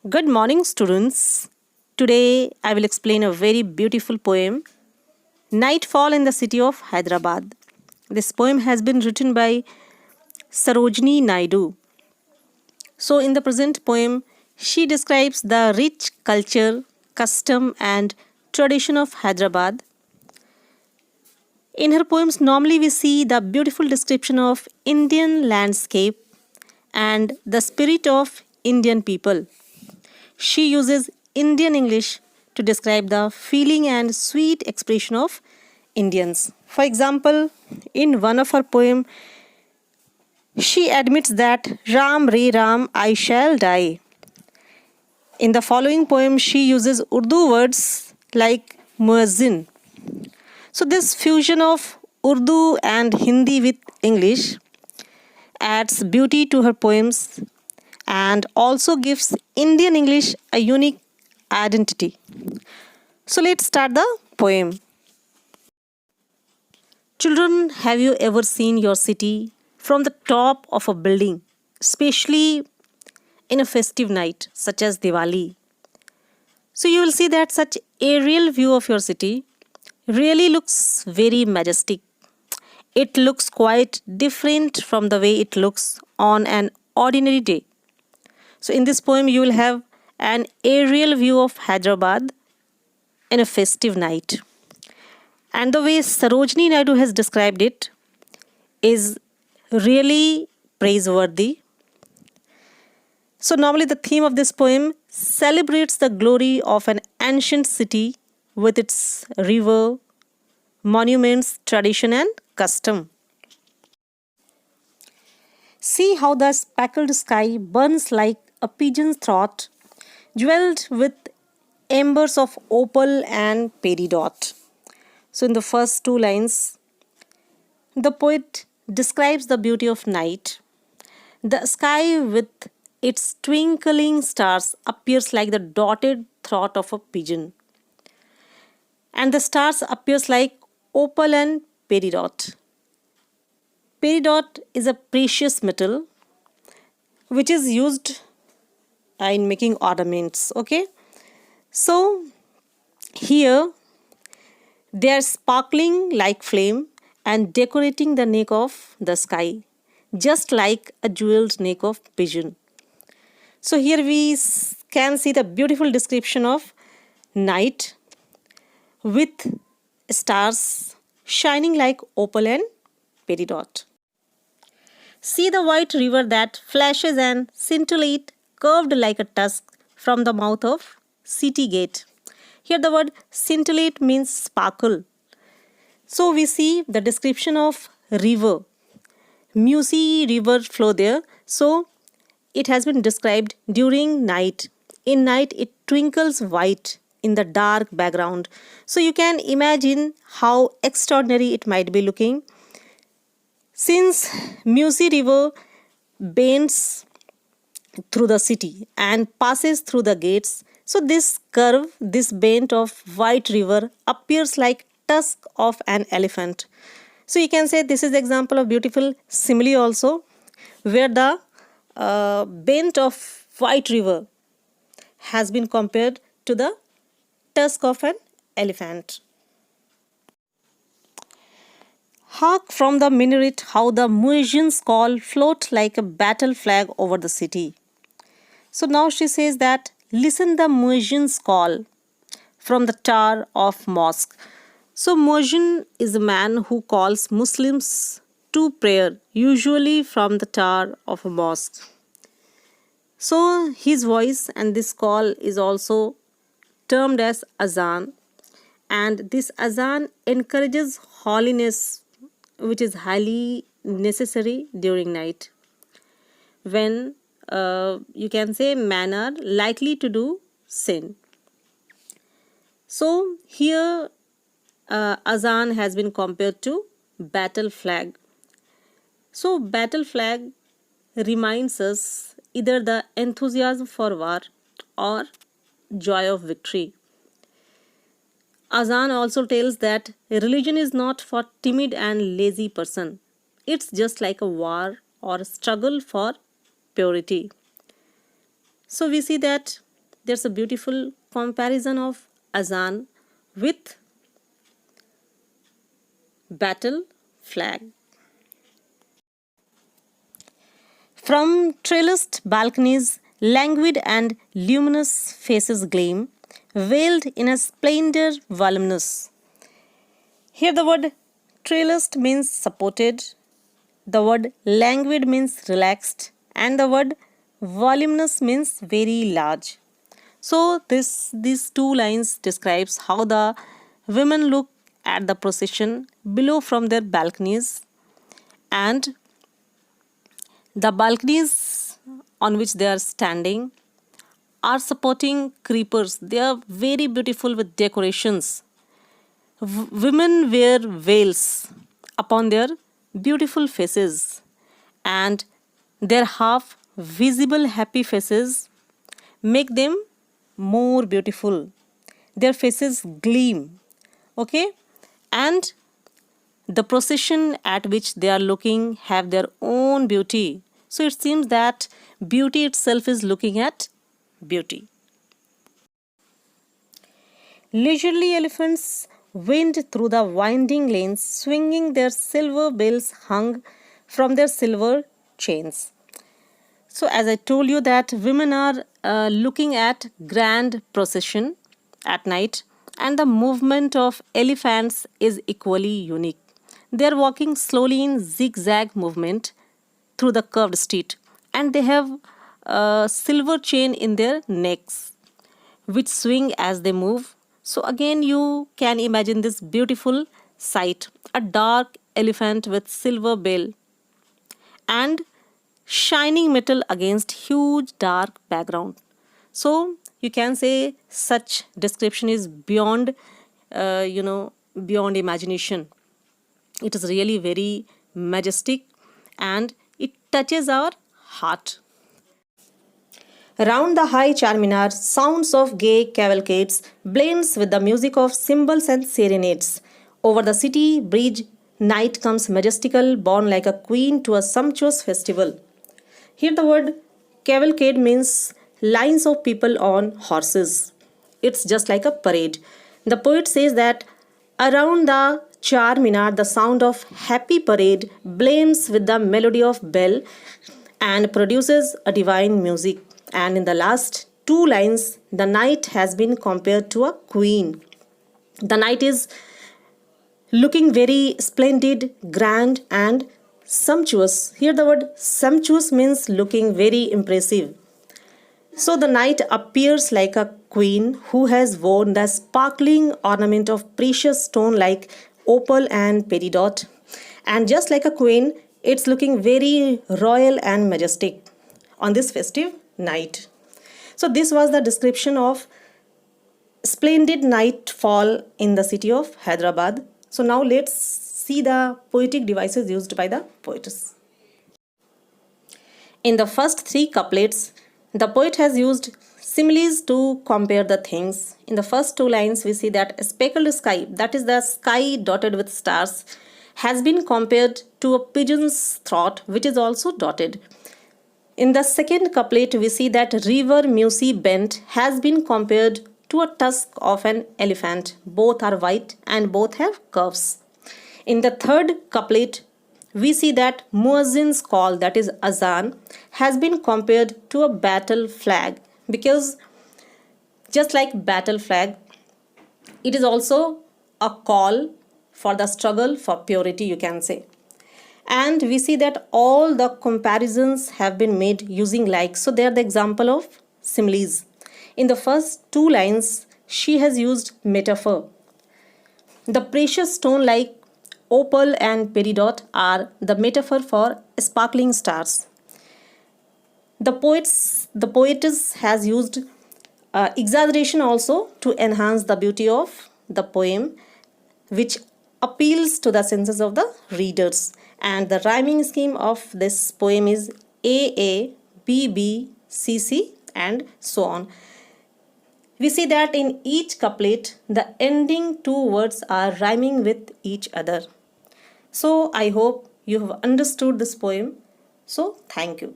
Good morning, students. Today I will explain a very beautiful poem, Nightfall in the City of Hyderabad. This poem has been written by Sarojini Naidu. So, in the present poem, she describes the rich culture, custom, and tradition of Hyderabad. In her poems, normally we see the beautiful description of Indian landscape and the spirit of Indian people. She uses Indian English to describe the feeling and sweet expression of Indians. For example, in one of her poems, she admits that Ram Re Ram, I shall die. In the following poem, she uses Urdu words like muezzin. So, this fusion of Urdu and Hindi with English adds beauty to her poems and also gives Indian English a unique identity. So let's start the poem. Children, have you ever seen your city from the top of a building, especially in a festive night such as Diwali? So you will see that such aerial view of your city really looks very majestic. It looks quite different from the way it looks on an ordinary day. So in this poem, you will have an aerial view of Hyderabad in a festive night. And the way Sarojini Naidu has described it is really praiseworthy. So normally the theme of this poem celebrates the glory of an ancient city with its river, monuments, tradition and custom. See how the speckled sky burns like a pigeon's throat, jeweled with embers of opal and peridot. So, in the first two lines, the poet describes the beauty of night. The sky with its twinkling stars appears like the dotted throat of a pigeon, and the stars appears like opal and peridot. Peridot is a precious metal which is used in making ornaments. Okay, so here they are sparkling like flame and decorating the neck of the sky, just like a jeweled neck of pigeon. So here we can see the beautiful description of night with stars shining like opal and peridot. See the white river that flashes and scintillates curved like a tusk from the mouth of city gate. Here the word scintillate means sparkle. So we see the description of river. Musi river flow there. So it has been described during night. In night it twinkles white in the dark background. So you can imagine how extraordinary it might be looking. Since Musi river bends through the city and passes through the gates, so this curve, this bend of white river appears like tusk of an elephant. So you can say this is the example of beautiful simile also, where the bend of white river has been compared to the tusk of an elephant. Hark from the minaret how the muezzin's call float like a battle flag over the city. So now she says that listen the muezzin's call from the tower of mosque. So muezzin is a man who calls Muslims to prayer, usually from the tower of a mosque. So his voice and this call is also termed as azan, and this azan encourages holiness, which is highly necessary during night when you can say men are likely to do sin. So here azan has been compared to battle flag. So battle flag reminds us either the enthusiasm for war or joy of victory. Azan also tells that religion is not for timid and lazy person. It's just like a war or a struggle for purity. So we see that there's a beautiful comparison of azan with battle flag. From trellised balconies, languid and luminous faces gleam, veiled in a splendor voluminous. Here the word trellised means supported, the word languid means relaxed, and the word voluminous means very large. So these two lines describes how the women look at the procession below from their balconies, and the balconies on which they are standing are supporting creepers. They are very beautiful with decorations. Women wear veils upon their beautiful faces, and their half visible happy faces make them more beautiful. Their faces gleam. Okay? And the procession at which they are looking have their own beauty. So it seems that beauty itself is looking at beauty. Leisurely elephants went through the winding lanes, swinging their silver bells hung from their silver chains. So as I told you that women are looking at grand procession at night, and the movement of elephants is equally unique. They are walking slowly in zigzag movement through the curved street, and they have a silver chain in their necks which swing as they move. So again you can imagine this beautiful sight, a dark elephant with silver bell and shining metal against huge dark background. So you can say such description is beyond beyond imagination. It is really very majestic and it touches our heart. Round the high Charminar, sounds of gay cavalcades blends with the music of cymbals and serenades. Over the city bridge, night comes majestical, borne like a queen to a sumptuous festival. Here the word cavalcade means lines of people on horses. It's just like a parade. The poet says that around the Charminar, the sound of happy parade blends with the melody of bell and produces a divine music. And in the last two lines, the night has been compared to a queen. The night is looking very splendid, grand, and sumptuous. Here, the word sumptuous means looking very impressive. So, the night appears like a queen who has worn the sparkling ornament of precious stone like opal and peridot. And just like a queen, it's looking very royal and majestic on this festive night. So this was the description of splendid nightfall in the city of Hyderabad. So now let's see the poetic devices used by the poetess. In the first three couplets, the poet has used similes to compare the things. In the first two lines, we see that a speckled sky, that is the sky dotted with stars, has been compared to a pigeon's throat, which is also dotted. In the second couplet, we see that river Musi bent has been compared to a tusk of an elephant. Both are white and both have curves. In the third couplet, we see that Muazzin's call, that is azan, has been compared to a battle flag, because just like battle flag, it is also a call for the struggle for purity, you can say. And we see that all the comparisons have been made using like. So they are the example of similes. In the first two lines, she has used metaphor. The precious stone like opal and peridot are the metaphor for sparkling stars. The poetess has used exaggeration also to enhance the beauty of the poem, which appeals to the senses of the readers. And the rhyming scheme of this poem is AA, BB, CC, and so on. We see that in each couplet, the ending two words are rhyming with each other. So I hope you have understood this poem. So thank you.